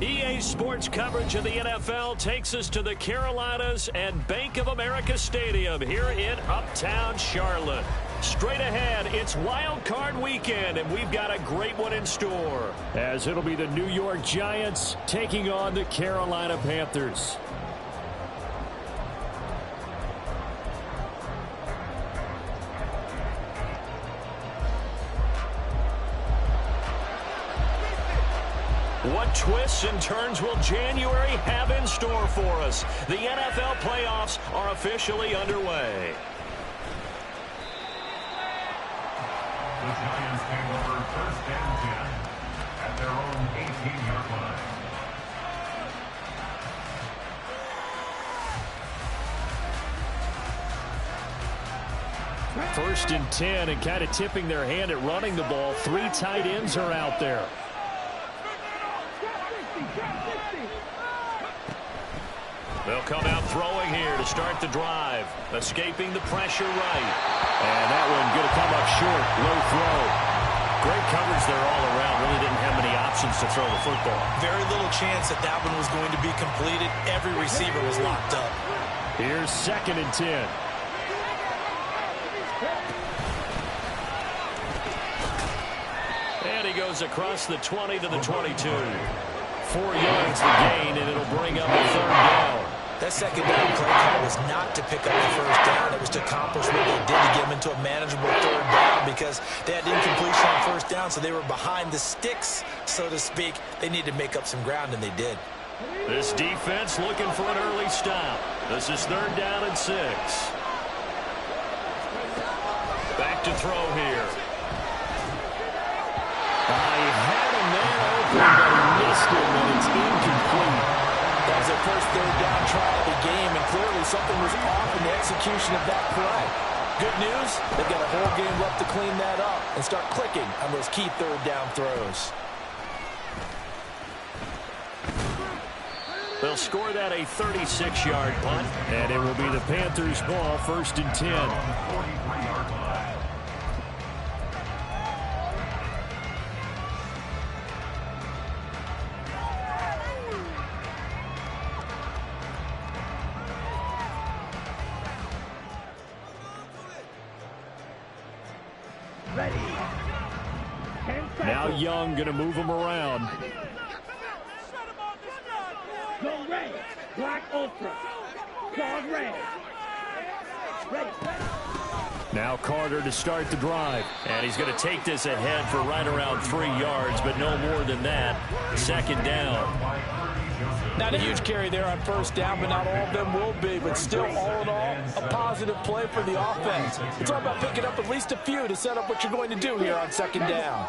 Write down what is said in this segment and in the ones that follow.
EA Sports coverage of the NFL takes us to the Carolinas and Bank of America Stadium here in Uptown Charlotte. Straight ahead, it's Wild Card Weekend, and we've got a great one in store, as it'll be the New York Giants taking on the Carolina Panthers. What twists and turns will January have in store for us? The NFL playoffs are officially underway. The Giants take over first and 10 at their own 18-yard line. First and 10, and kind of tipping their hand at running the ball. 3 tight ends are out there. They'll come out throwing here to start the drive. Escaping the pressure right. And that one going to come up short. Low throw. Great coverage there all around. Really didn't have many options to throw the football. Very little chance that that one was going to be completed. Every receiver was locked up. Here's second and 10. And he goes across the 20 to the 22. 4 yards the gain, and it'll bring up a third down. That second down play call was not to pick up the first down. It was to accomplish what they did to get them into a manageable third down because they had incompletion on first down, so they were behind the sticks, so to speak. They needed to make up some ground, and they did. This defense looking for an early stop. This is third down and 6. Back to throw here. He had a man open, but he missed it when it's incomplete. That was their first third down try of the game, and clearly something was off in the execution of that play. Good news, they've got a whole game left to clean that up and start clicking on those key third down throws. They'll score that a 36-yard punt, and it will be the Panthers' ball, first and 10. 43-yard line. Now Young going to move him around. Go red. Black Ultra. Dog red. Ready. Now Carter to start the drive. And he's going to take this ahead for right around 3 yards, but no more than that. Second down. Not a huge carry there on first down, but not all of them will be. But still, all in all, a positive play for the offense. It's all about picking up at least a few to set up what you're going to do here on second down.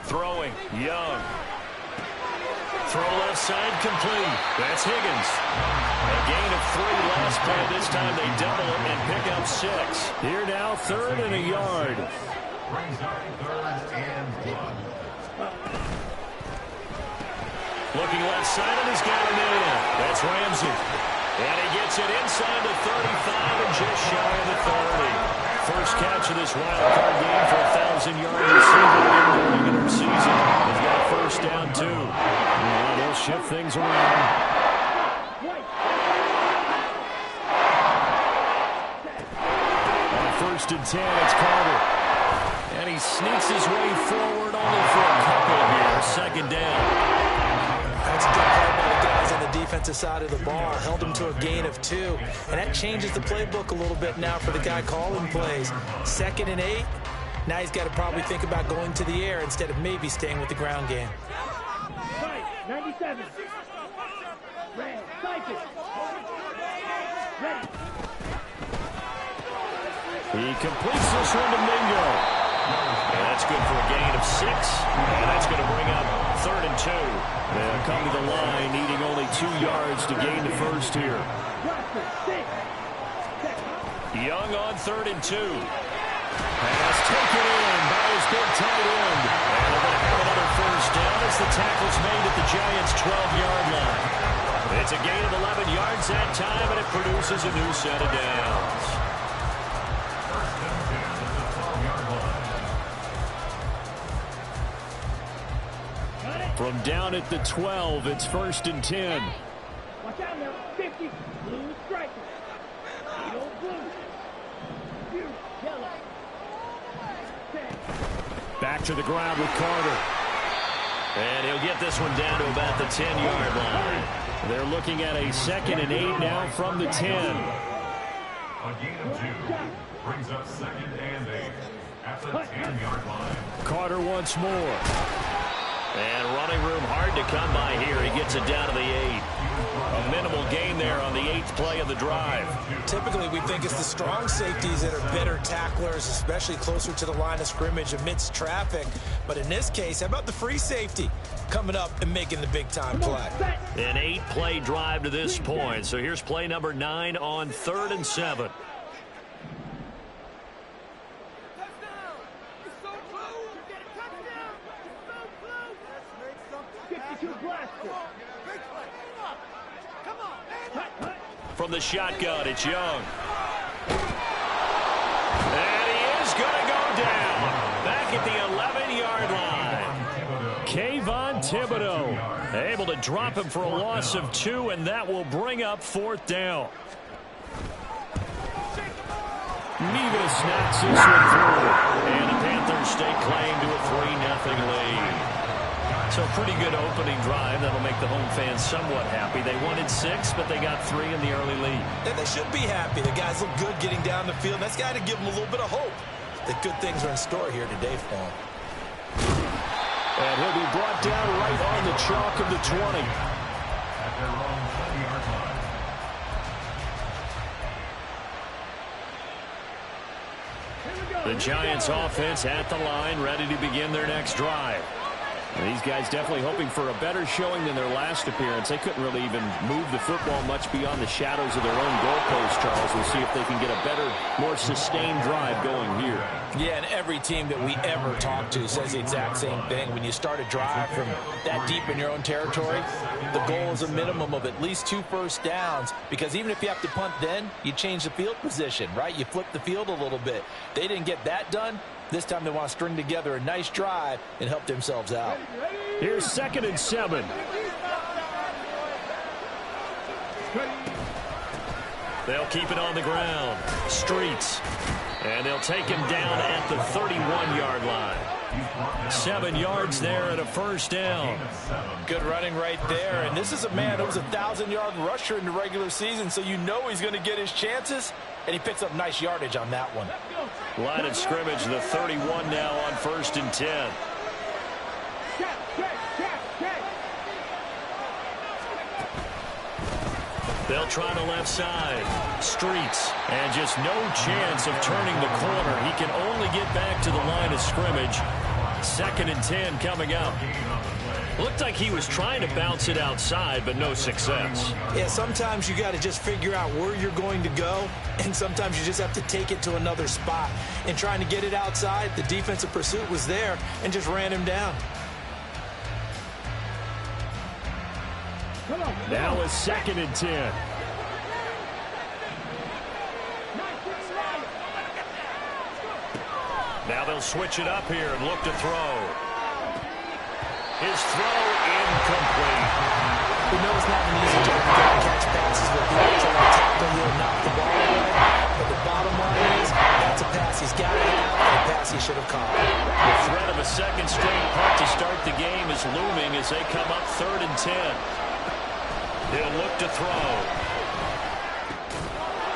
Throwing, Young. Throw left side complete. That's Higgins. A gain of 3 last play. This time they double it and pick up 6. Here now, third and a yard. Brings up third and 1. Looking left side, and he's got him in. That's Ramsey. And he gets it inside the 35 and just shy of the 30. First catch of this wild card game for 1,000-yard receiver in their season. They've got first down, too. And they'll shift things around. On first and 10, it's Carter. And he sneaks his way forward only for a couple here. Second down. That's a good play by the guys on the defensive side of the ball. Held him to a gain of 2. And that changes the playbook a little bit now for the guy calling plays. Second and 8. Now he's got to probably think about going to the air instead of maybe staying with the ground game. 97. Red. Cycle. Ready. He completes this one to Mingo. And that's good for a gain of 6. And that's going to bring up third and 2. They'll come to the line, needing only 2 yards to gain the first here. Young on third and 2. Pass taken in by his big tight end. And they're going to have another first down as the tackle's made at the Giants' 12-yard line. It's a gain of 11 yards that time, and it produces a new set of downs. From down at the 12, it's 1st and 10. Watch out now. 50. Blue striker. Yellow blue. Blue, yellow. 10. Back to the ground with Carter. And he'll get this one down to about the 10-yard line. They're looking at a 2nd and 8 now from the 10. A gain of 2 brings up 2nd and 8 at the 10-yard line. Carter once more. And running room hard to come by here. He gets it down to the 8. A minimal gain there on the 8th play of the drive. Typically, we think it's the strong safeties that are better tacklers, especially closer to the line of scrimmage amidst traffic. But in this case, how about the free safety coming up and making the big-time play? An 8-play drive to this point. So here's play number 9 on 3rd and 7. From the shotgun, it's Young. And he is going to go down. Back at the 11-yard line. Kayvon Thibodeaux able to drop him for a loss of 2, and that will bring up 4th down. Nevis knocks this one through. And the Panthers stake claim to a 3-0 lead. So a pretty good opening drive. That'll make the home fans somewhat happy. They wanted 6, but they got 3 in the early lead. And they should be happy. The guys look good getting down the field. That's got to give them a little bit of hope that good things are in store here today for them. And he'll be brought down right on the chalk of the 20. At their own 20-yard line. The Giants offense at the line, ready to begin their next drive. And these guys definitely hoping for a better showing than their last appearance. They couldn't really even move the football much beyond the shadows of their own goalpost, Charles. We'll see if they can get a better, more sustained drive going here. Yeah, and every team that we ever talk to says the exact same thing. When you start a drive from that deep in your own territory, the goal is a minimum of at least 2 first downs, because even if you have to punt then, you change the field position, right? You flip the field a little bit. They didn't get that done. This time they want to string together a nice drive and help themselves out. Here's 2nd and 7. They'll keep it on the ground. Streets. And they'll take him down at the 31-yard line. 7 yards there and a 1st down. Good running right there. And this is a man who was a 1,000-yard rusher in the regular season, so you know he's going to get his chances. And he picks up nice yardage on that one. Line of scrimmage, the 31 now on 1st and 10. They'll try the left side. Streets. And just no chance of turning the corner. He can only get back to the line of scrimmage. 2nd and 10 coming up. Looked like he was trying to bounce it outside, but no success. Yeah, sometimes you got to just figure out where you're going to go, and sometimes you just have to take it to another spot. And trying to get it outside, the defensive pursuit was there and just ran him down. Now it's 2nd and 10. Now they'll switch it up here and look to throw. His throw incomplete. We know it's not an easy job to catch passes with the trying to tackle you and knock the ball away. But the bottom line is, that's a pass he's got to have and a pass he should have caught. The threat of a 2nd straight punt to start the game is looming as they come up 3rd and 10. He'll look to throw.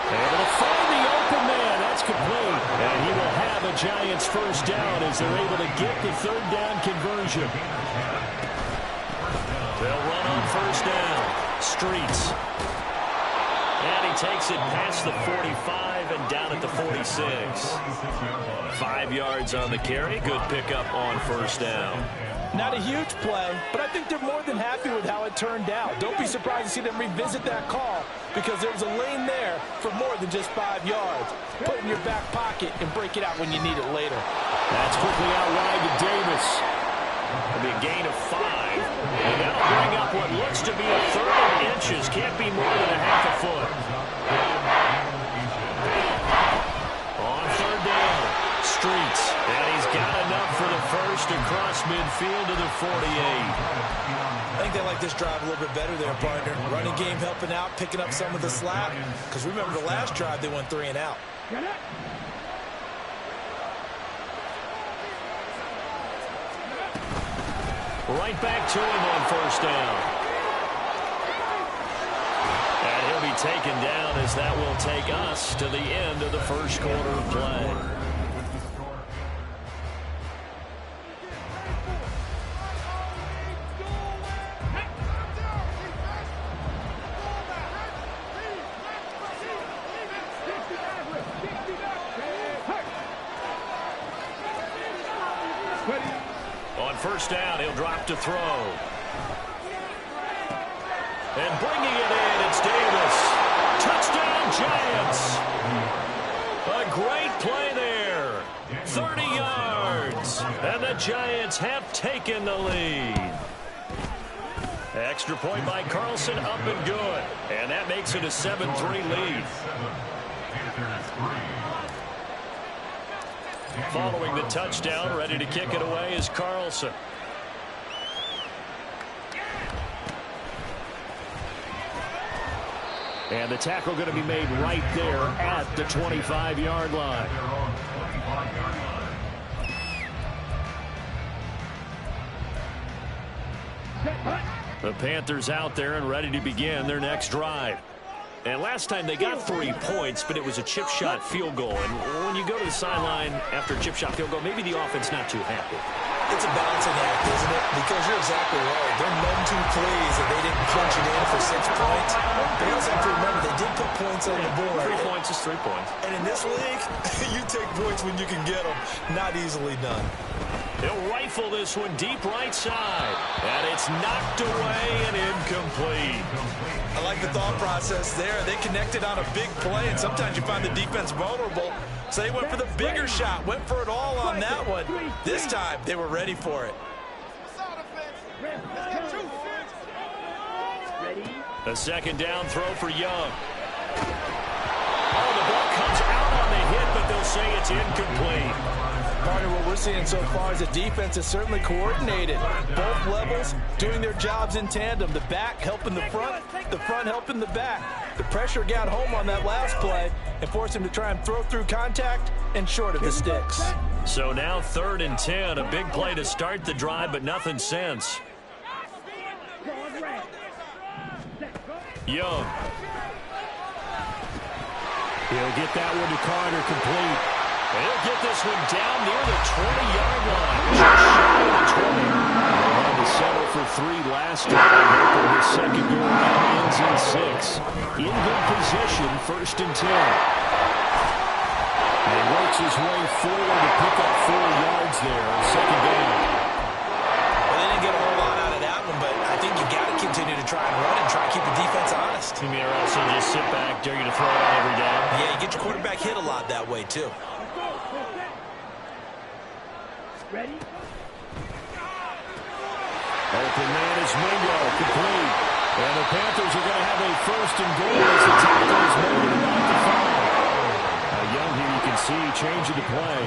Able to find the open man. That's complete. And he will have a Giants 1st down as they're able to get the 3rd down conversion. They'll run on 1st down. Streets. And he takes it past the 45 and down at the 46. 5 yards on the carry. Good pickup on 1st down. Not a huge play, but I think they're more than happy with how it turned out. Don't be surprised to see them revisit that call, because there was a lane there for more than just 5 yards. Put it in your back pocket and break it out when you need it later. That's quickly out wide to Davis. It'll be a gain of 5. And that'll bring up what looks to be a 3rd and inches. Can't be more than a half a foot. On 3rd down, Streets. And he's got enough for the 1st across field to the 48. I think they like this drive a little bit better there, partner. Running game helping out, picking up some of the slack. Because remember the last drive, they went 3 and out. Right back to him on first down. And he'll be taken down as that will take us to the end of the first quarter of play. On first down, he'll drop to throw. And bringing it in, it's Davis. Touchdown, Giants. A great play there. 30 yards. And the Giants have taken the lead. Extra point by Carlson, up and good. And that makes it a 7-3 lead. Following the touchdown, ready to kick it away is Carlson. And the tackle going to be made right there at the 25-yard line. The Panthers out there and ready to begin their next drive. And last time they got 3 points, but it was a chip shot field goal. And when you go to the sideline after a chip shot field goal, maybe the offense not too happy. It's a balancing act, isn't it? Because you're exactly right. They're none too pleased that they didn't punch it in for 6 points. But you also have to remember, they did put points on the board. 3 points is 3 points. And in this league, you take points when you can get them. Not easily done. They'll rifle this one deep right side. And it's knocked away and incomplete. I like the thought process there. They connected on a big play, and sometimes you find the defense vulnerable. So they went for the bigger shot, went for it all on that one. This time, they were ready for it. A second down throw for Young. Oh, the ball comes out on the hit, but they'll say it's incomplete. Partner, what we're seeing so far is the defense is certainly coordinated. Both levels doing their jobs in tandem. The back helping the front helping the back. The pressure got home on that last play and forced him to try and throw through contact and short of the sticks. So now 3rd and 10, a big play to start the drive, but nothing since. Young. He'll get that one to Carter complete. And he'll get this one down near the 20-yard line. Just shy of the 20. They had to settle for 3 last time. Hoping his second go around ends in 6. In good position, 1st and 10. And he works his way forward to pick up 4 yards there on second down. Well, they didn't get a whole lot out of that one, but I think you got to continue to try and run and try to keep the defense honest. You mean also just sit back, dare you to throw it on every down? Yeah, you get your quarterback hit a lot that way, too. Ready? Open man is Mingo, complete. And the Panthers are going to have a 1st and goal as the tackle is made about the 5. Young here, you can see, changing the play.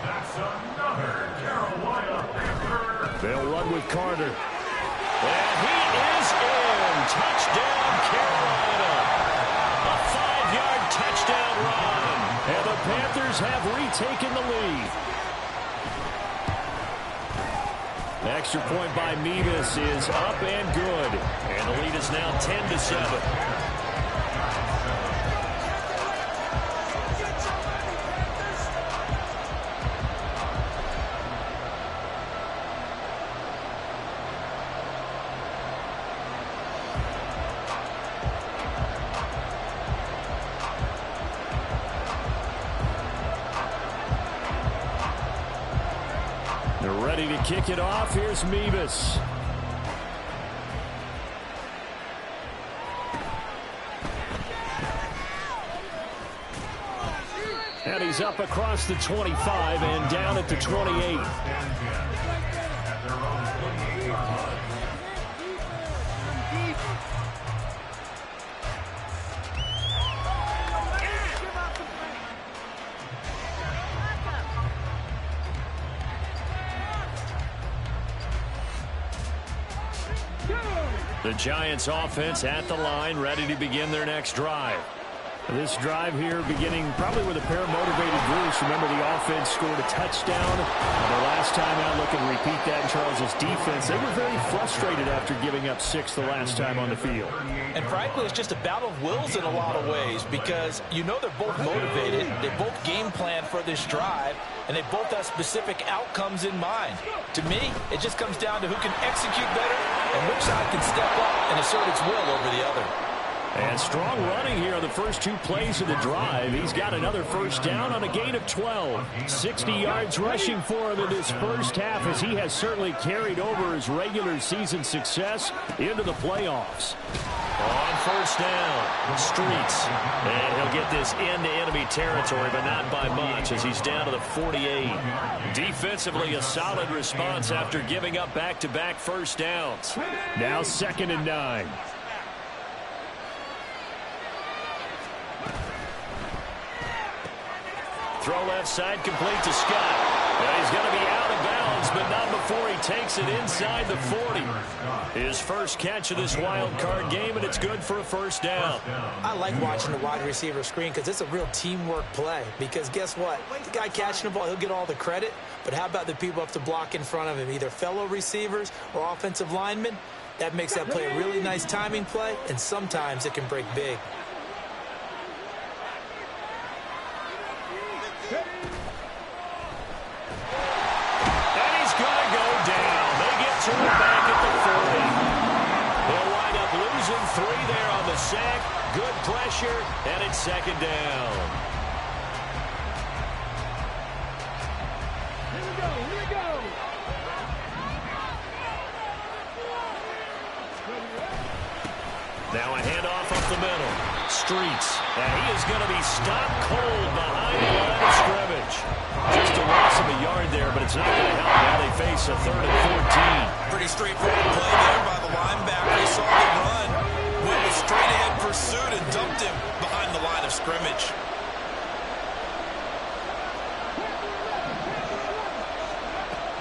That's another Carolina Panther. They'll run with Carter. And he is in. Touchdown, Carolina. A 5-yard touchdown run. And the Panthers have retaken the lead. Extra point by Mevis is up and good. And the lead is now 10-7. They're ready to kick it off. Here's Mevis. And he's up across the 25 and down at the 28. The Giants offense at the line, ready to begin their next drive. This drive here beginning probably with a pair of motivated Bruce. Remember, the offense scored a touchdown. The last time out, looking to repeat that in Charles' defense. They were very frustrated after giving up 6 the last time on the field. And frankly, it's just a battle of wills in a lot of ways because you know they're both motivated. They both game plan for this drive, and they both have specific outcomes in mind. To me, it just comes down to who can execute better and which side can step up and assert its will over the other. And strong running here on the first 2 plays of the drive. He's got another first down on a gain of 12. 60 yards rushing for him in this first half as he has certainly carried over his regular season success into the playoffs. On first down, Streets. And he'll get this into enemy territory, but not by much as he's down to the 48. Defensively, a solid response after giving up back-to-back first downs. Now 2nd and 9. Throw left side, complete to Scott. And he's going to be out of bounds, but not before he takes it inside the 40. His first catch of this wild card game, and it's good for a first down. I like watching the wide receiver screen because it's a real teamwork play. Because guess what? The guy catching the ball, he'll get all the credit. But how about the people up to block in front of him, either fellow receivers or offensive linemen? That makes that play a really nice timing play, and sometimes it can break big. To it back at the 40. They'll wind up losing 3 there on the sack. Good pressure, and it's 2nd down. Here we go, here we go. Now a handoff up the middle. Streets. And he is going to be stopped cold behind the line of scrimmage. Just a loss of a yard there, but it's not going to help. Now they face a 3rd and 14. Pretty straightforward play there by the linebacker. He saw the run, went with straight-ahead pursuit, and dumped him behind the line of scrimmage.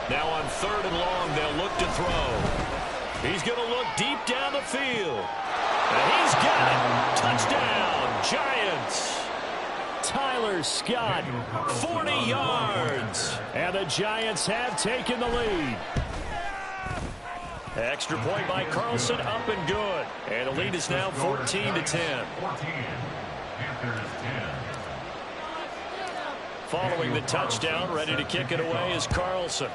Now on 3rd and long, they'll look to throw. He's going to look deep down the field. And he's got it. Touchdown, Giants. Tyler Scott, 40 yards. And the Giants have taken the lead. Extra point by Carlson, up and good. And the lead is now 14-10. 14. Panthers 10. Following the touchdown, ready to kick it away is Carlson.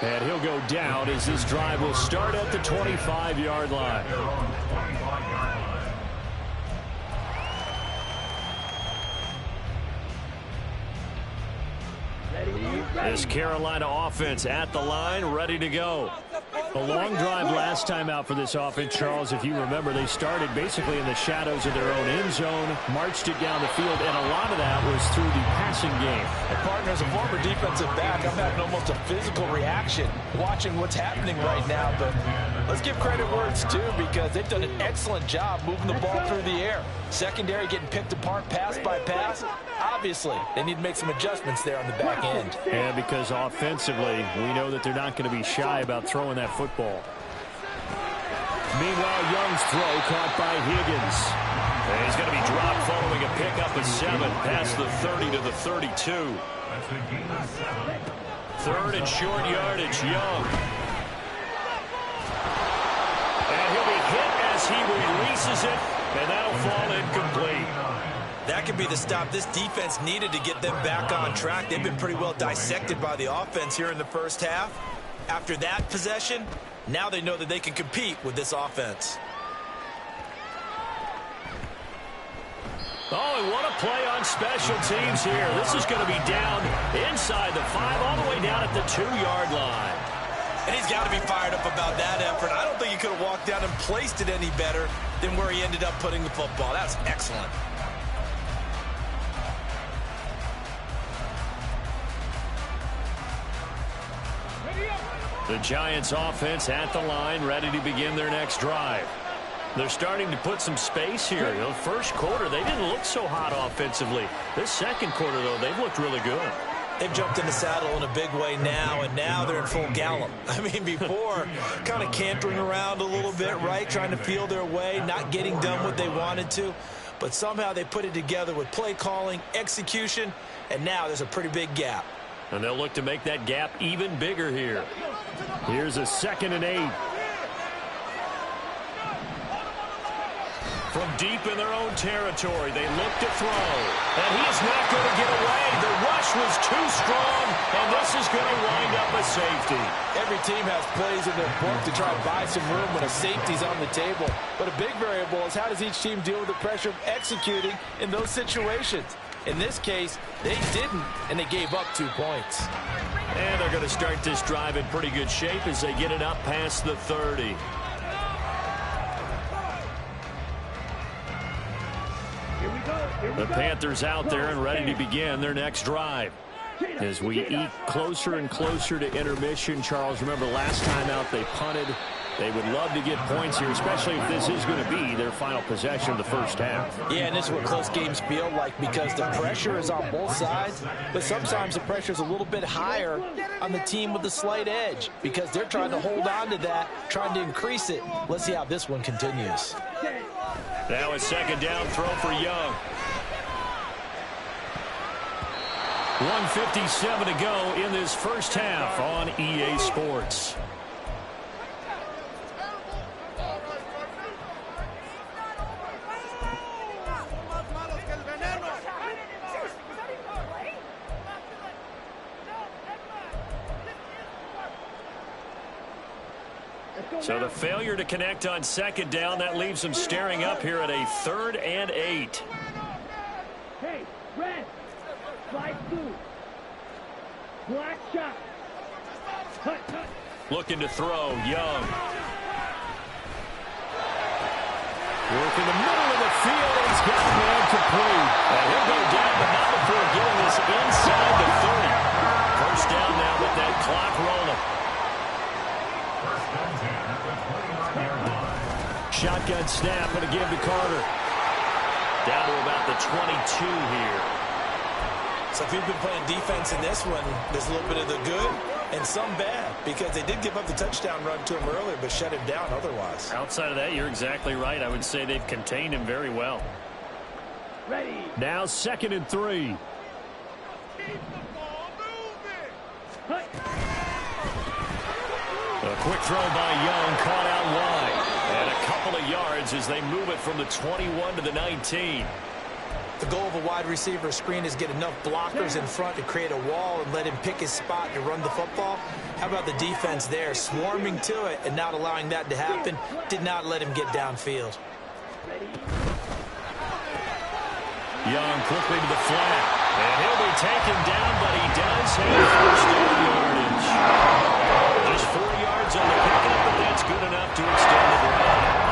And he'll go down as this drive will start at the 25-yard line. This Carolina offense at the line, ready to go. A long drive last time out for this offense, Charles. If you remember, they started basically in the shadows of their own end zone, marched it down the field, and a lot of that was through the passing game. And partner, as a former defensive back, I'm having almost a physical reaction watching what's happening right now. But let's give credit where it's due because they've done an excellent job moving the ball through the air. Secondary getting picked apart pass by pass. Obviously, they need to make some adjustments there on the back end. Yeah, because offensively, we know that they're not going to be shy about throwing that football. Meanwhile, Young's throw caught by Higgins. And he's going to be dropped following a pickup of 7 past the 30 to the 32. That's the gain of 7. 3rd and short yardage, Young. And he'll be hit as he releases it, and that'll fall incomplete. That could be the stop this defense needed to get them back on track. They've been pretty well dissected by the offense here in the first half. After that possession, now they know that they can compete with this offense. Oh, and what a play on special teams here. This is going to be down inside the 5, all the way down at the 2-yard line. And he's got to be fired up about that effort. I don't think he could have walked down and placed it any better than where he ended up putting the football. That's excellent. The Giants offense at the line, ready to begin their next drive. They're starting to put some space here. The first quarter, they didn't look so hot offensively. This second quarter, though, they've looked really good. They've jumped in the saddle in a big way now, and now they're in full gallop. I mean, before, kind of cantering around a little bit, right? Trying to feel their way, not getting done what they wanted to. But somehow they put it together with play calling, execution, and now there's a pretty big gap. And they'll look to make that gap even bigger here. Here's a 2nd and 8. From deep in their own territory, they look to throw. And he's not going to get away. The rush was too strong, and this is going to wind up a safety. Every team has plays in their book to try and buy some room when a safety's on the table. But a big variable is how does each team deal with the pressure of executing in those situations. In this case, they didn't, and they gave up 2 points. And they're going to start this drive in pretty good shape as they get it up past the 30. The Panthers out there and ready to begin their next drive. As we eke closer and closer to intermission, Charles, remember last time out they punted. They would love to get points here, especially if this is going to be their final possession of the first half. Yeah, and this is what close games feel like because the pressure is on both sides, but sometimes the pressure is a little bit higher on the team with the slight edge because they're trying to hold on to that, trying to increase it. Let's see how this one continues. Now a 2nd down throw for Young. 1:57 to go in this first half on EA Sports. So the failure to connect on 2nd down, that leaves them staring up here at a 3rd and 8. Hey, red. Slide through. Black shot. Cut. Looking to throw, Young. Work in the middle of the field, and he's got a man complete. And he'll go down, but not before getting this inside the 30. First down now with that clock rolling. Shotgun snap and a give to Carter. Down to about the 22 here. So if you've been playing defense in this one, there's a little bit of the good and some bad because they did give up the touchdown run to him earlier but shut him down otherwise. Outside of that, you're exactly right. I would say they've contained him very well. Ready. Now 2nd and 3. A quick throw by Young, caught out wide. And a couple of yards as they move it from the 21 to the 19. The goal of a wide receiver screen is get enough blockers in front to create a wall and let him pick his spot to run the football. How about the defense there, swarming to it and not allowing that to happen? Did not let him get downfield. Young quickly to the flat. And he'll be taken down, but he does have first down yardage. Just 4 yards on the pickup, but that's good enough to extend the drive.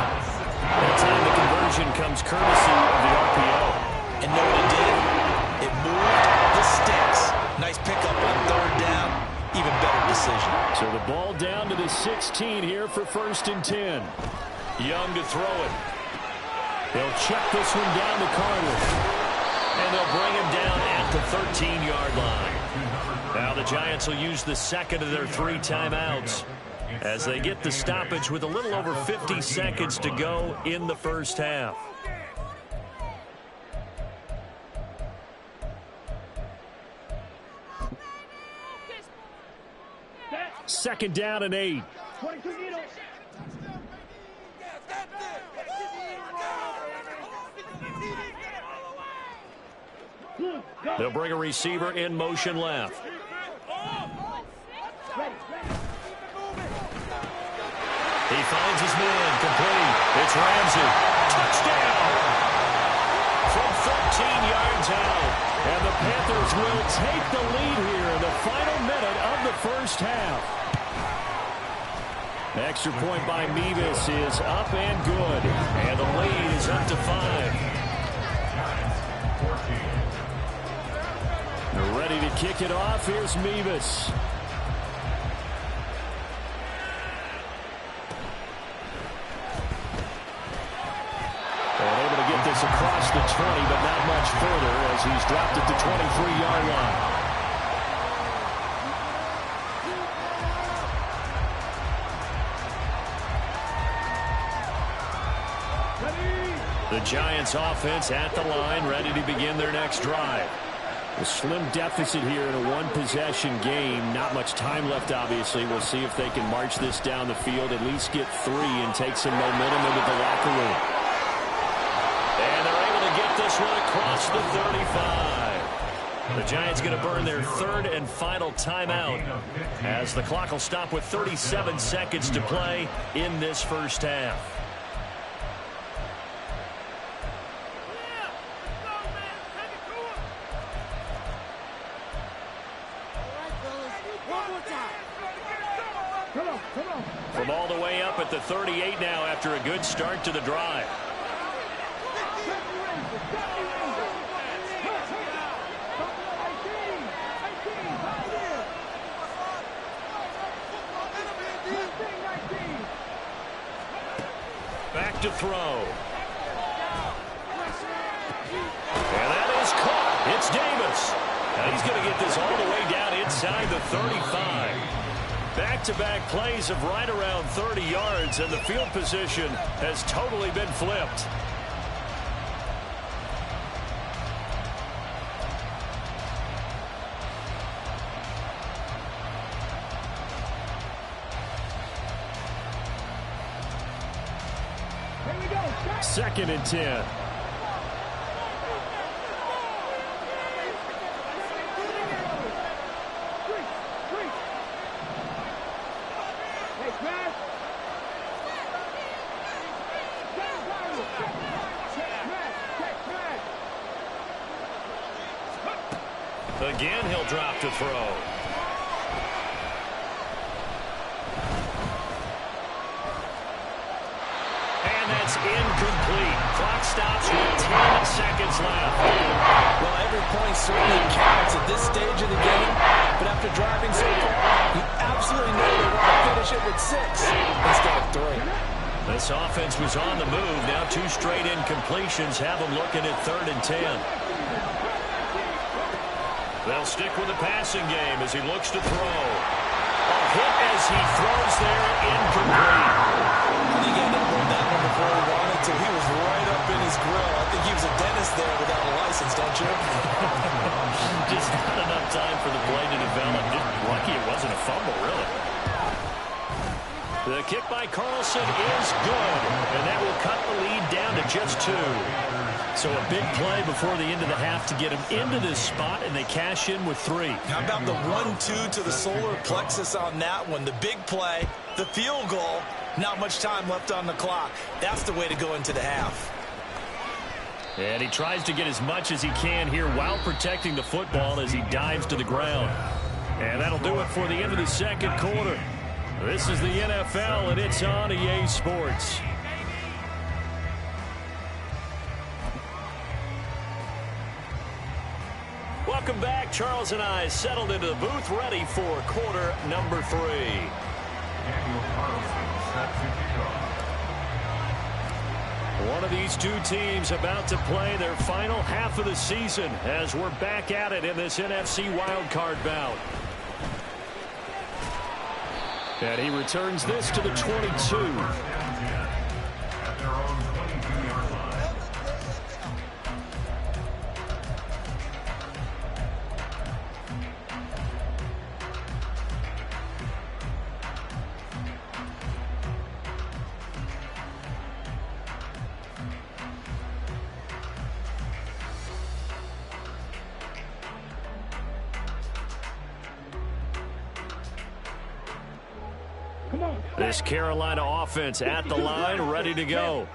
That time the conversion comes courtesy of the RPO. And know what it did? It moved the sticks. Nice pickup on 3rd down. Even better decision. So the ball down to the 16 here for 1st and 10. Young to throw it. They'll check this one down to Carter. And they'll bring him down at the 13-yard line. Now the Giants will use the 2nd of their 3 timeouts as they get the stoppage with a little over 50 seconds to go in the first half. Second down and 8. 22 needles. They'll bring a receiver in motion left. He finds his man, complete. It's Ramsey. Touchdown! From 14 yards out. And the Panthers will take the lead here in the final minute of the first half. Extra point by Mevis is up and good. And the lead is up to 5. They're ready to kick it off. Here's Mevis. Able to get this across the 20, but not much further as he's dropped at the 23-yard line. The Giants offense at the line, ready to begin their next drive. A slim deficit here in a one-possession game. Not much time left, obviously. We'll see if they can march this down the field, at least get 3 and take some momentum into the locker room. And they're able to get this one across the 35. The Giants going to burn their 3rd and final timeout as the clock will stop with 37 seconds to play in this first half. From all the way up at the 38 now after a good start to the drive. Back to throw. And that is caught. It's Davis. Now he's going to get this all the way down inside the 35. Back-to-back plays of right around 30 yards, and the field position has totally been flipped. Here we go. 2nd and 10. Again, he'll drop to throw. And that's incomplete. Clock stops with 10 seconds left. Well, every point certainly counts at this stage of the game, but after driving so far, you absolutely know they want to finish it with 6 instead of 3. This offense was on the move. Now 2 straight incompletions have them looking at 3rd and 10. They'll stick with the passing game as he looks to throw. A hit as he throws there, incomplete. I think he ended up on that one before he wanted to. He was right up in his grill. I think he was a dentist there without a license, don't you? Just not enough time for the play to develop. Just lucky it wasn't a fumble, really. The kick by Carlson is good, and that will cut the lead down to just 2. So a big play before the end of the half to get him into this spot, and they cash in with 3. How about the 1-2 to the solar plexus on that one? The big play, the field goal, not much time left on the clock. That's the way to go into the half. And he tries to get as much as he can here while protecting the football as he dives to the ground. And that'll do it for the end of the 2nd quarter. This is the NFL, and it's on EA Sports. Welcome back. Charles and I settled into the booth, ready for quarter number 3. One of these 2 teams about to play their final half of the season as we're back at it in this NFC wildcard bout. And he returns this to the 22. This Carolina offense at the line, ready to go.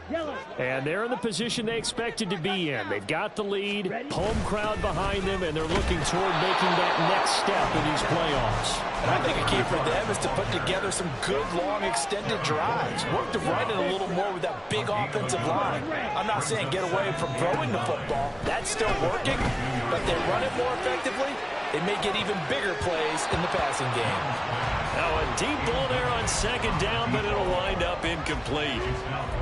And they're in the position they expected to be in. They've got the lead, home crowd behind them, and they're looking toward making that next step in these playoffs. And I think a key for them is to put together some good, long, extended drives. Work to right it a little more with that big offensive line. I'm not saying get away from throwing the football. That's still working, but they run it more effectively. They may get even bigger plays in the passing game. Now a deep ball there on 2nd down, but it'll wind up incomplete.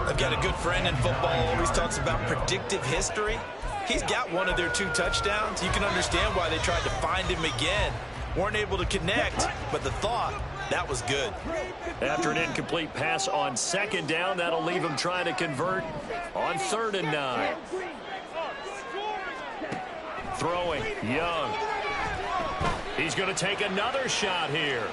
I've got a good friend in football, always talks about predictive history. He's got one of their 2 touchdowns. You can understand why they tried to find him again. Weren't able to connect, but the thought, That was good. After an incomplete pass on second down, that'll leave him trying to convert on 3rd and 9. Throwing, Young. He's going to take another shot here.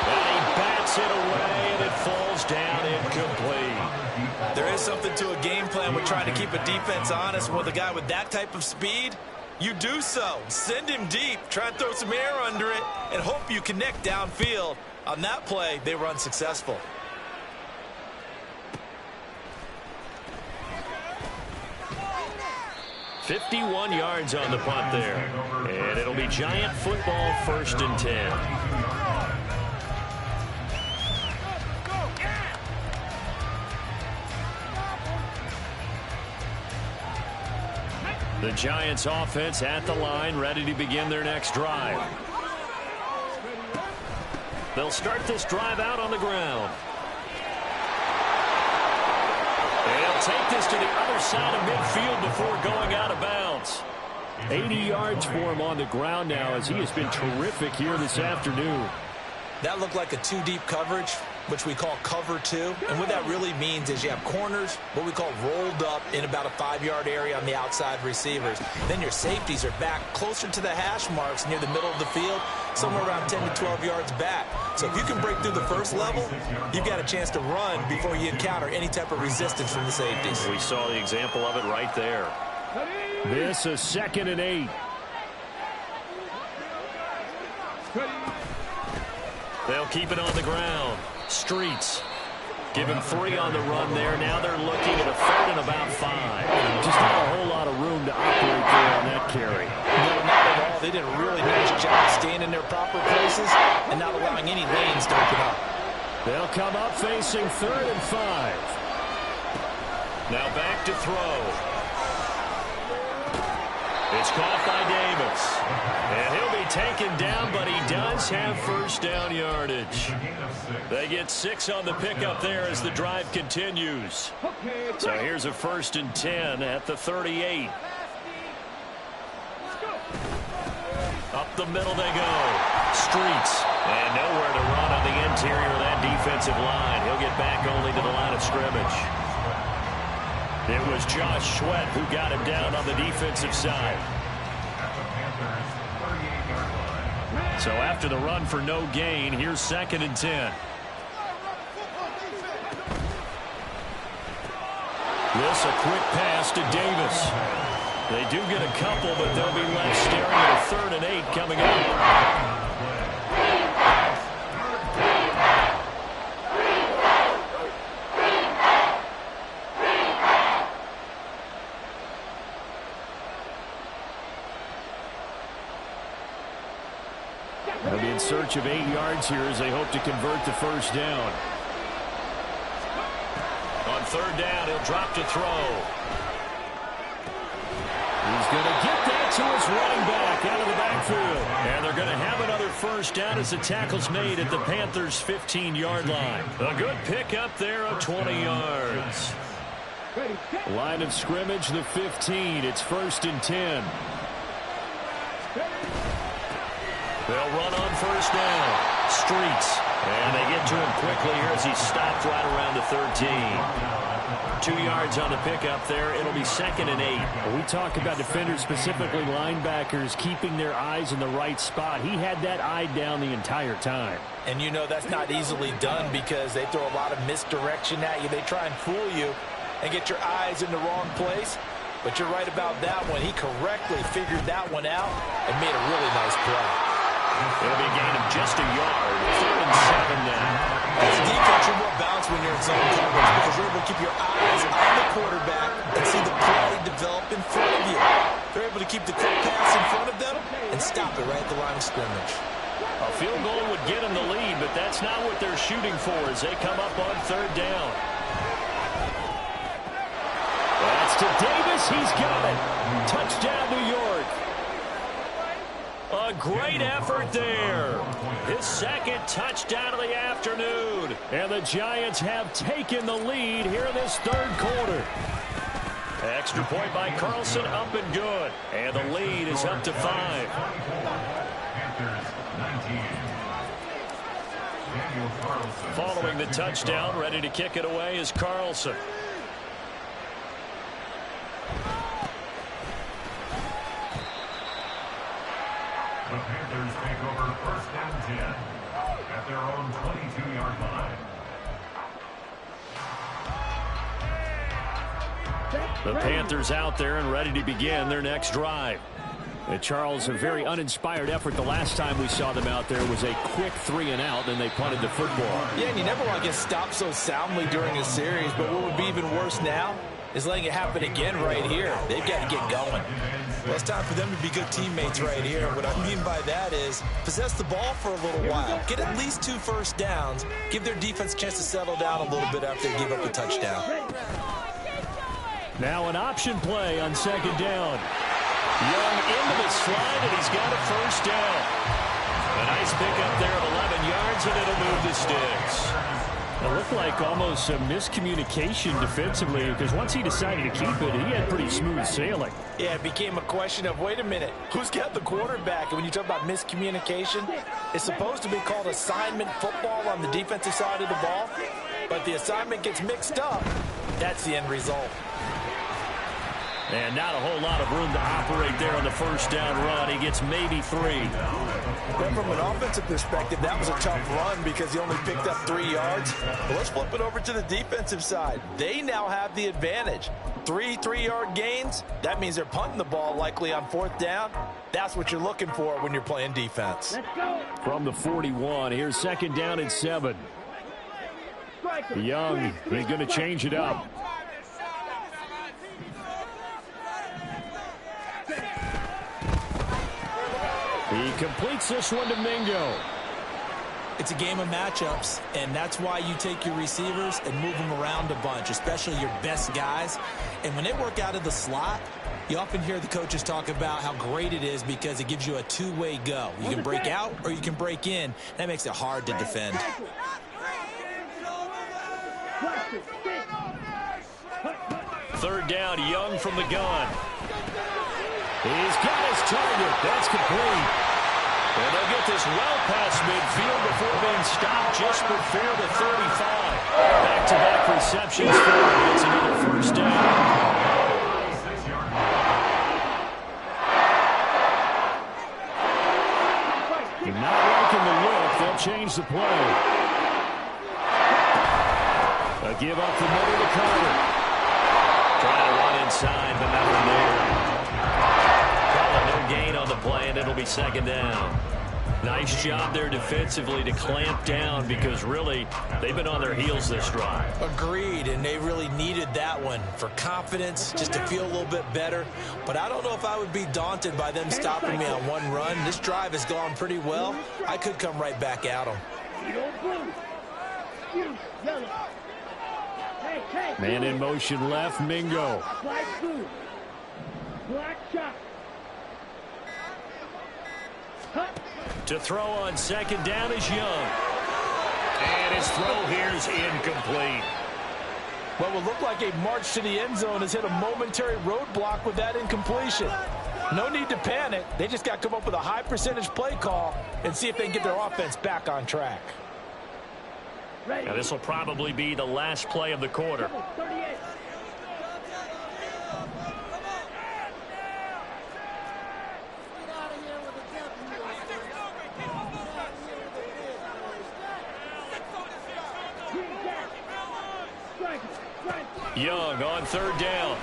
And he bats it away, and it falls down incomplete. There is something to a game plan with trying to keep a defense honest. With a guy with that type of speed, you do so. Send him deep, try and throw some air under it, and hope you connect downfield. On that play, they were unsuccessful. "51 yards on the punt there. And it'll be Giant football, 1st and 10. The Giants offense at the line, ready to begin their next drive. They'll start this drive out on the ground. They'll take this to the other side of midfield before going out of bounds. 80 yards for him on the ground now, as he has been terrific here this afternoon. That looked like a 2-deep coverage, which we call cover 2. And what that really means is you have corners, what we call rolled up in about a 5-yard area on the outside receivers. Then your safeties are back closer to the hash marks near the middle of the field, somewhere around 10 to 12 yards back. So if you can break through the first level, you've got a chance to run before you encounter any type of resistance from the safeties. We saw the example of it right there. This is 2nd and 8. They'll keep it on the ground. Streets. Give him 3 on the run there. Now they're looking at a 3rd and about 5. Just not a whole lot of room to operate there on that carry. No, not at all. They did a really nice job staying in their proper places and not allowing any lanes to open up. They'll come up facing 3rd and 5. Now back to throw. It's caught by Davis. And he'll be taken down, but he does have 1st down yardage. They get 6 on the pickup there as the drive continues. So here's a 1st and 10 at the 38. Up the middle they go. Streets. And nowhere to run on the interior of that defensive line. He'll get back only to the line of scrimmage. It was Josh Sweat who got him down on the defensive side. So after the run for no gain, here's 2nd and 10. This a quick pass to Davis. They do get a couple, but they'll be left staring at a 3rd and 8 coming up. They'll be in search of 8 yards here as they hope to convert the 1st down. On 3rd down, he'll drop to throw. He's going to get that to his running back out of the backfield. And they're going to have another 1st down as the tackle's made at the Panthers' 15-yard line. A good pickup there of 20 yards. Line of scrimmage, the 15. It's 1st and 10. They'll run on 1st down. Streets. And they get to him quickly here as he stopped right around the 13. 2 yards on the pickup there. It'll be 2nd and 8. We talk about defenders, specifically linebackers, keeping their eyes in the right spot. He had that eye down the entire time. And you know that's not easily done because they throw a lot of misdirection at you. They try and fool you and get your eyes in the wrong place. But you're right about that one. He correctly figured that one out and made a really nice play. It'll be a gain of just a yard. 3rd and 7 now. As a defense, you're more balanced when you're in zone coverage because you're able to keep your eyes on the quarterback and see the play develop in front of you. They're able to keep the quick pass in front of them and stop it right at the line of scrimmage. A field goal would get them the lead, but that's not what they're shooting for as they come up on 3rd down. That's to Davis. He's got it. Touchdown, New York. A great effort there. His 2nd touchdown of the afternoon. And the Giants have taken the lead here in this 3rd quarter. Extra point by Carlson, up and good. And the lead is up to 5. Daniel Carlson. Following the touchdown, ready to kick it away is Carlson. The Panthers take over first and 10 at their own 22-yard line. The Panthers out there and ready to begin their next drive. And Charles, a very uninspired effort the last time we saw them out there was a quick 3-and-out, and they punted the football. Yeah, and you never want to get stopped so soundly during a series, but what would be even worse now is letting it happen again right here. They've got to get going. Well, it's time for them to be good teammates right here. What I mean by that is possess the ball for a little while. Get at least 2 first downs. Give their defense a chance to settle down a little bit after they give up a touchdown. Now an option play on second down. Young into the slide, and he's got a first down. A nice pickup there of 11 yards, and it'll move the sticks. It looked like almost a miscommunication defensively, because once he decided to keep it, he had pretty smooth sailing. Yeah, it became a question of, wait a minute, who's got the quarterback? And when you talk about miscommunication, it's supposed to be called assignment football on the defensive side of the ball, but the assignment gets mixed up. That's the end result. And not a whole lot of room to operate there on the first down run. He gets maybe 3. But from an offensive perspective, that was a tough run because he only picked up 3 yards. But let's flip it over to the defensive side. They now have the advantage. 3 3-yard gains, that means they're punting the ball likely on 4th down. That's what you're looking for when you're playing defense. Let's go. From the 41, here's second down and 7. Young, he's going to change it up. He completes this one to Mingo. It's a game of matchups, and that's why you take your receivers and move them around a bunch, especially your best guys. And when they work out of the slot, you often hear the coaches talk about how great it is because it gives you a two-way go. You can break out or you can break in. That makes it hard to defend. Third down, Young from the gun. He's got his target. That's complete. And they'll get this well past midfield before being stopped just before the 35. Back-to-back receptions for him. It's another first down. Not liking the look. They'll change the play. A give up the middle to Carter. Trying to run inside, but nothing there. Probably no gain on the play, and it'll be second down. Nice job there defensively to clamp down because really they've been on their heels this drive. Agreed, and they really needed that one for confidence, just to feel a little bit better. But I don't know if I would be daunted by them stopping me on one run. This drive has gone pretty well. I could come right back at them. Man in motion left, Mingo. Black shot. To throw on second down is Young. And his throw here is incomplete. What will look like a march to the end zone has hit a momentary roadblock with that incompletion. No need to panic. They just got to come up with a high percentage play call and see if they can get their offense back on track. Now this will probably be the last play of the quarter. 38. Young on third down.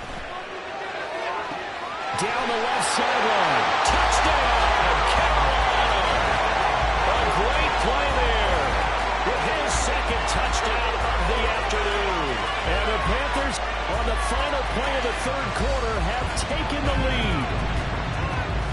Down the left sideline. Touchdown, Carolina. A great play there with his second touchdown of the afternoon. And the Panthers, on the final play of the third quarter, have taken the lead.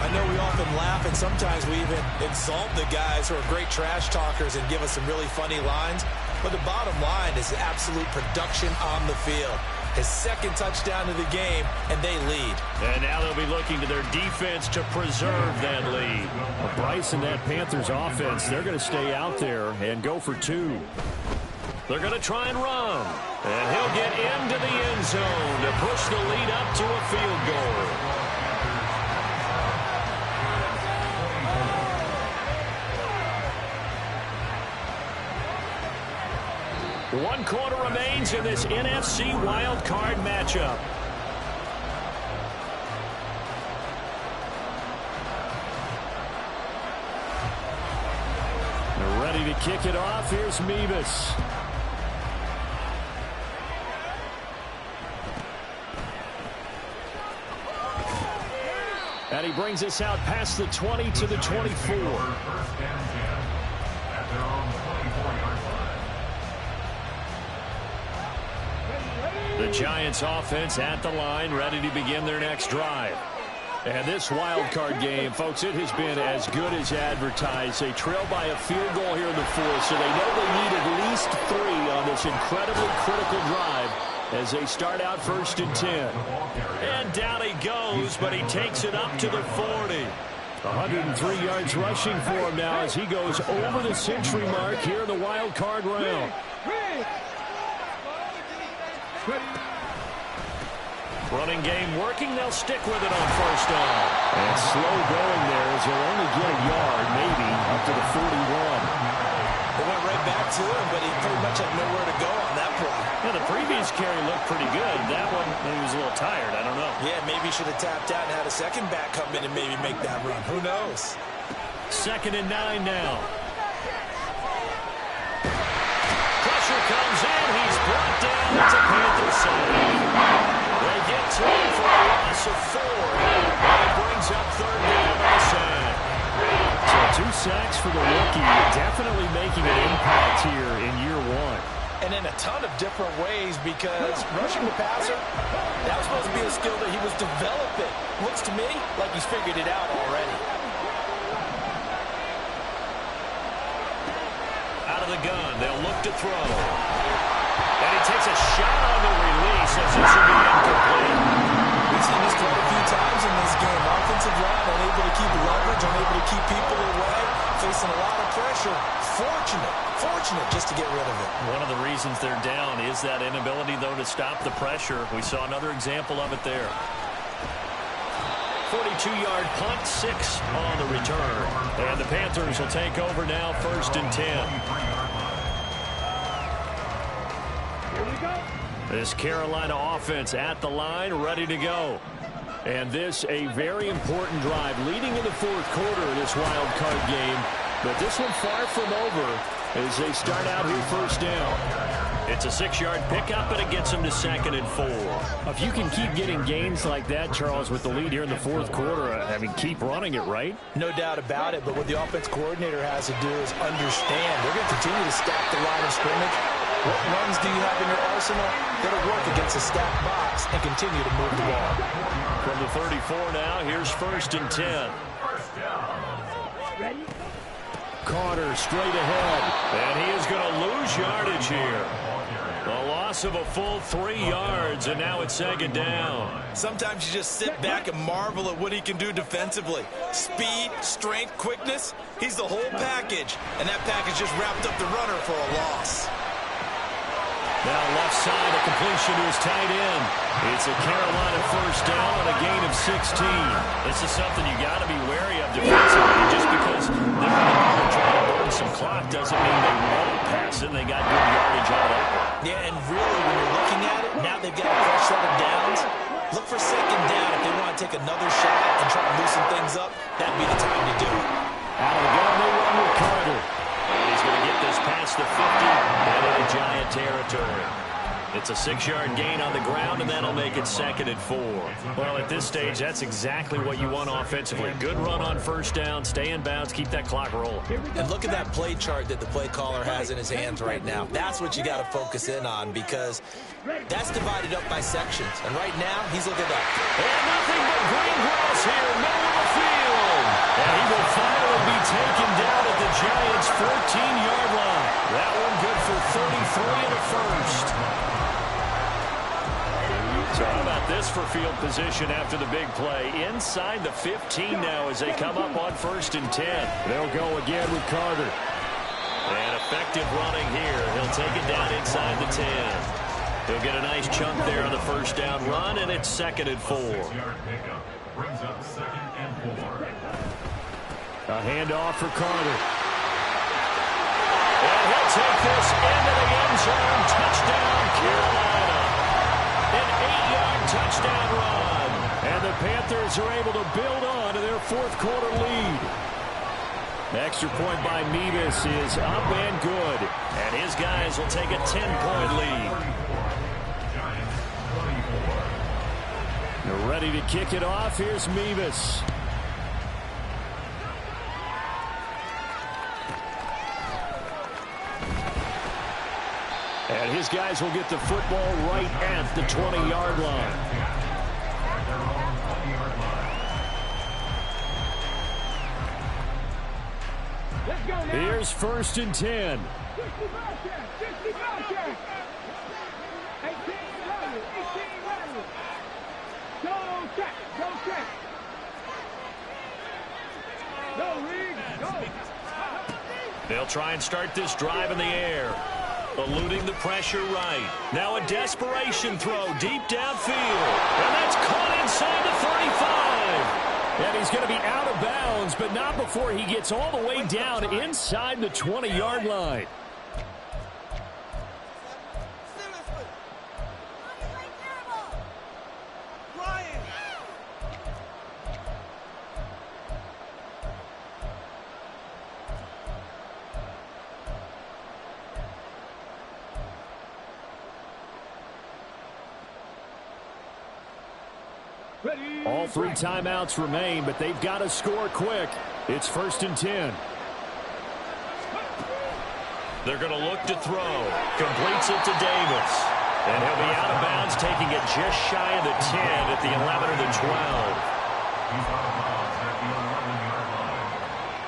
I know we often laugh, and sometimes we even exalt the guys who are great trash talkers and give us some really funny lines. But the bottom line is absolute production on the field. His second touchdown of the game, and they lead. And now they'll be looking to their defense to preserve that lead. Well, Bryce and that Panthers offense, they're going to stay out there and go for 2. They're going to try and run. And he'll get into the end zone to push the lead up to a field goal. 1 quarter remains in this NFC wild card matchup. They're ready to kick it off. Here's Mevis. And he brings us out past the 20 to the 24. The Giants offense at the line, ready to begin their next drive. And this wild card game, folks, it has been as good as advertised. They trail by a field goal here in the fourth, so they know they need at least 3 on this incredibly critical drive as they start out 1st and 10. And down he goes, but he takes it up to the 40. 103 yards rushing for him now as he goes over the century mark here in the wild card round. Running game working. They'll stick with it on 1st down. And slow going there as they'll only get a yard, maybe, up to the 41. They went right back to him, but he pretty much had nowhere to go on that play. Yeah, the previous carry looked pretty good. That one, he was a little tired. I don't know. Yeah, maybe he should have tapped out and had a second back come in and maybe make that run. Who knows? 2nd and 9 now. Pressure comes in. He's brought down. It's a Panther side. They get to him for a loss of 4. And it brings up 3rd down on the side. So 2 sacks for the rookie. Definitely making an impact here in year 1. And in a ton of different ways, because rushing the passer, that was supposed to be a skill that he was developing. Looks to me like he's figured it out already. Out of the gun, they'll look to throw. And he takes a shot on the release as it should be incomplete. We've seen this quite a few times in this game. Offensive line unable to keep leverage, unable to keep people away, facing a lot of pressure. Fortunate just to get rid of it. One of the reasons they're down is that inability, though, to stop the pressure. We saw another example of it there. 42-yard punt, 6 on the return. And the Panthers will take over now, 1st and 10. Here we go. This Carolina offense at the line, ready to go. And this a very important drive leading in the 4th quarter of this wild card game. But this one far from over as they start out here 1st down. It's a 6-yard pickup, and it gets them to 2nd and 4. If you can keep getting gains like that, Charles, with the lead here in the 4th quarter, I mean, keep running it, right? No doubt about it, but what the offense coordinator has to do is understand. They're going to continue to stack the line of scrimmage. What runs do you have in your arsenal that'll work against a stacked box and continue to move the ball? From the 34 now, here's 1st and 10. Ready? Carter straight ahead, and he is going to lose yardage here. A loss of a full 3 yards, and now it's 2nd down. Sometimes you just sit back and marvel at what he can do defensively. Speed, strength, quickness, he's the whole package, and that package just wrapped up the runner for a loss. Now left side, a completion to his tight end. It's a Carolina 1st down and a gain of 16. This is something you got to be wary of defensively. Just because they're trying to burn some clock doesn't mean they won't pass it. They got good yardage all over. Yeah, and really, when you're looking at it, now they've got a fresh set of downs. Look for 2nd down if they want to take another shot and try to loosen things up. That'd be the time to do it. Out of the gun, they run with Carter. And he's going to get this past the 50 and into Giant territory. It's a 6-yard gain on the ground, and that'll make it 2nd and 4. Well, at this stage, that's exactly what you want offensively. Good run on 1st down, stay in bounds, keep that clock rolling. And look at that play chart that the play caller has in his hands right now. That's what you got to focus in on, because that's divided up by sections. And right now, he's looking up. And nothing but green grass here, middle of the field. And he will finally be taken down at the Giants' 14-yard line. That one good for 33 and a first. So how about this for field position after the big play? Inside the 15 now as they come up on 1st and 10. They'll go again with Carter. And effective running here. He'll take it down inside the 10. He'll get a nice chunk there on the 1st down run, and it's 2nd and 4. A handoff for Carter. And he'll take this into the end zone Panthers are able to build on to their fourth quarter lead. Extra point by Mevis is up and good. And his guys will take a 10-point lead. They're ready to kick it off. Here's Mevis. And his guys will get the football right at the 20-yard line. Here's 1st and 10. 60 check. 18 running. Go check. Go, Reed. Go. They'll try and start this drive in the air. Eluding the pressure right. Now a desperation throw deep downfield. And that's caught inside the 35. And he's going to be out of bounds, but not before he gets all the way down inside the 20-yard line. All 3 timeouts remain, but they've got to score quick. It's 1st and 10. They're going to look to throw. Completes it to Davis. And he'll be out of bounds, taking it just shy of the 10 at the 11 or the 12. He's out of bounds at the 11-yard line.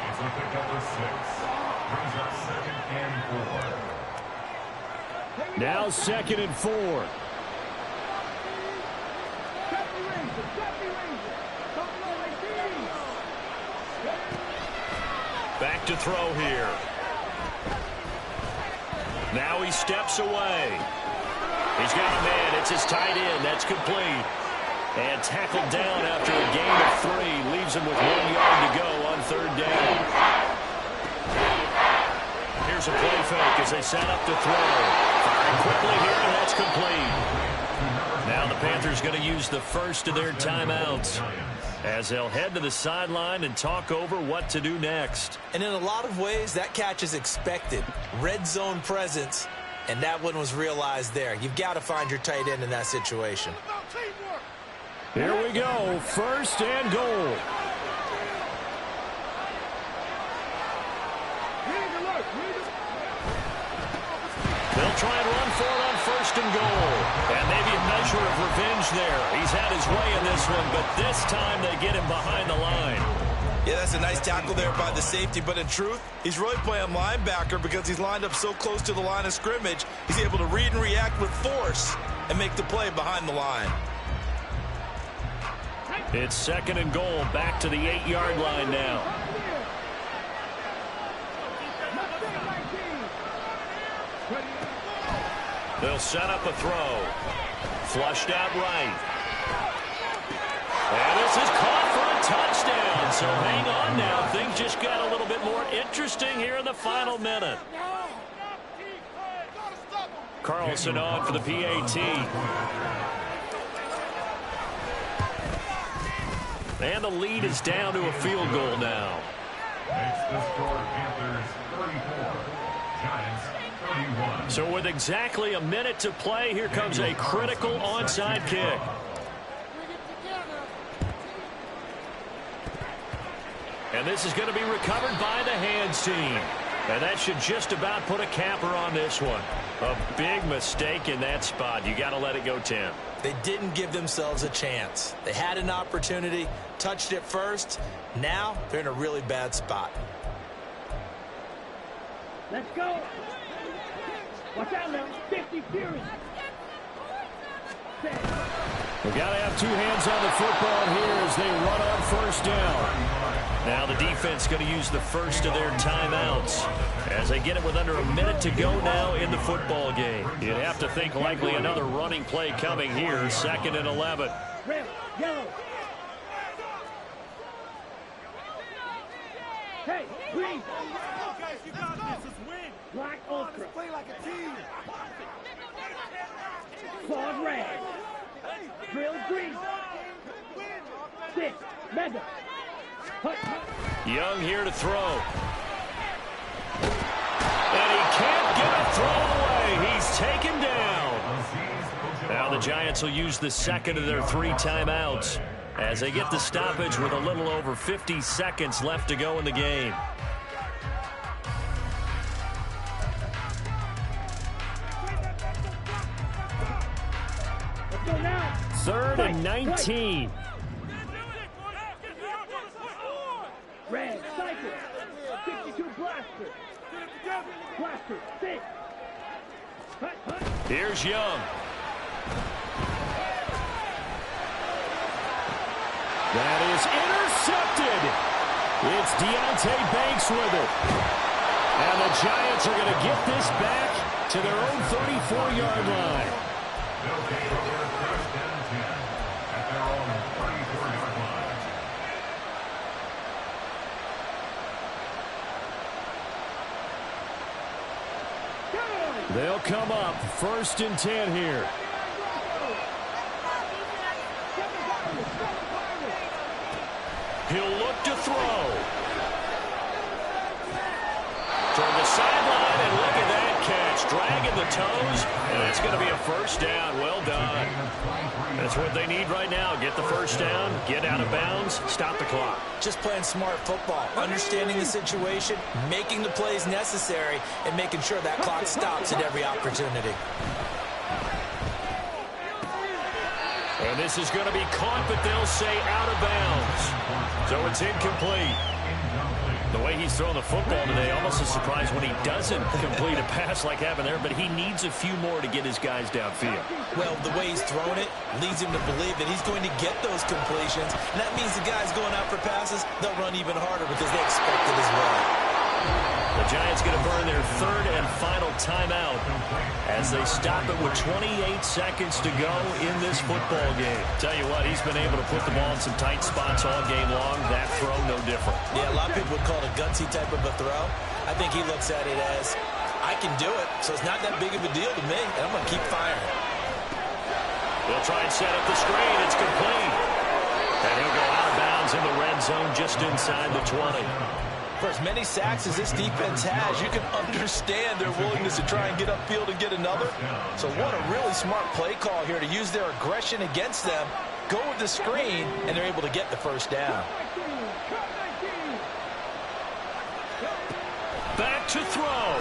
It's a pickup of 6. Brings up 2nd and 4. Now 2nd and 4. Back to throw here. Now he steps away. He's got a man. It's his tight end. That's complete. And tackled down after a gain of 3. Leaves him with 1 yard to go on 3rd down. Here's a play fake as they set up to throw. Firing quickly here, and that's complete. Now the Panthers going to use the first of their timeouts as they'll head to the sideline and talk over what to do next. And in a lot of ways, that catch is expected. Red zone presence, and that one was realized there. You've got to find your tight end in that situation. Here we go, 1st and goal. They'll try and run for it on 1st and goal. And maybe a measure of revenge there. He's had his way in this one, but this time they get him behind the line. Yeah, that's a nice tackle there by the safety, but in truth, he's really playing linebacker because he's lined up so close to the line of scrimmage, he's able to read and react with force and make the play behind the line. It's 2nd and goal, back to the 8-yard line now. They'll set up a throw. Flushed out right. And this is caught for a touchdown. So hang on now. Things just got a little bit more interesting here in the final minute. Carlson on for the PAT. And the lead is down to a field goal now. Makes the score Panthers 34, Giants 31. So with exactly a minute to play, here comes a critical onside kick. And this is going to be recovered by the hands team. And that should just about put a capper on this one. A big mistake in that spot. You got to let it go, Tim. They didn't give themselves a chance. They had an opportunity, touched it first. Now they're in a really bad spot. Let's go. Watch out now. 50 Fury. We've got to have two hands on the football here as they run on 1st down. Now the defense going to use the first of their timeouts as they get it with under a minute to go now in the football game. You'd have to think likely another running play coming here, 2nd and 11. Red, yellow. Hey, green. Guys, you got this. It's win. Black ultra. Play like a team. Claude red. Drill green. 6. Mega. Hut, hut. Young here to throw. And he can't get a throw away. He's taken down. Now the Giants will use the second of their 3 timeouts as they get the stoppage with a little over 50 seconds left to go in the game. Let's go now. 3rd and 19. Red, cycle. 62 blaster. Blaster, 6. Hut, hut. Here's Young. That is intercepted. It's Deonte Banks with it. And the Giants are going to get this back to their own 34-yard line. They'll take over 1st and 10 at their own 34-yard line. They'll come up 1st and 10 here. He'll look to throw. Toward the sideline, and look at that catch. Dragging the toes, and it's going to be a 1st down. Well done. That's what they need right now. Get the 1st down, get out of bounds, stop the clock. Just playing smart football, understanding the situation, making the plays necessary, and making sure that clock stops at every opportunity. And this is going to be caught, but they'll say out of bounds. So it's incomplete. The way he's throwing the football today, almost a surprise when he doesn't complete a pass like happened there, but he needs a few more to get his guys downfield. Well, the way he's throwing it leads him to believe that he's going to get those completions. And that means the guys going out for passes, they'll run even harder because they expect it as well. The Giants going to burn their 3rd and final timeout as they stop it with 28 seconds to go in this football game. Tell you what, he's been able to put the ball in some tight spots all game long. That throw, no different. Yeah, a lot of people would call it a gutsy type of a throw. I think he looks at it as, I can do it, so it's not that big of a deal to me, and I'm going to keep firing. They'll try and set up the screen. It's complete. And he'll go out of bounds in the red zone just inside the 20. For as many sacks as this defense has, you can understand their willingness to try and get upfield and get another. So what a really smart play call here to use their aggression against them, go with the screen, and they're able to get the 1st down. Back to throw.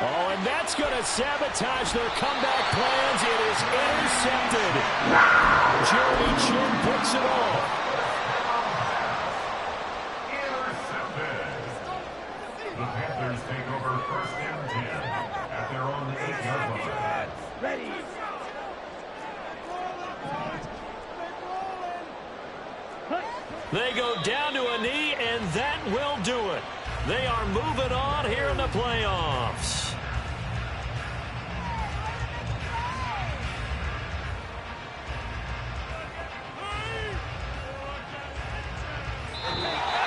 Oh, and that's going to sabotage their comeback plans. It is intercepted. Jeremy Chinn picks it off. The Panthers take over 1st and 10 at their own 8-yard line. Ready. They go down to a knee, and that will do it. They are moving on here in the playoffs.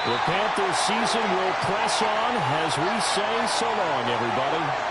The Panthers season will press on as we say so long, everybody.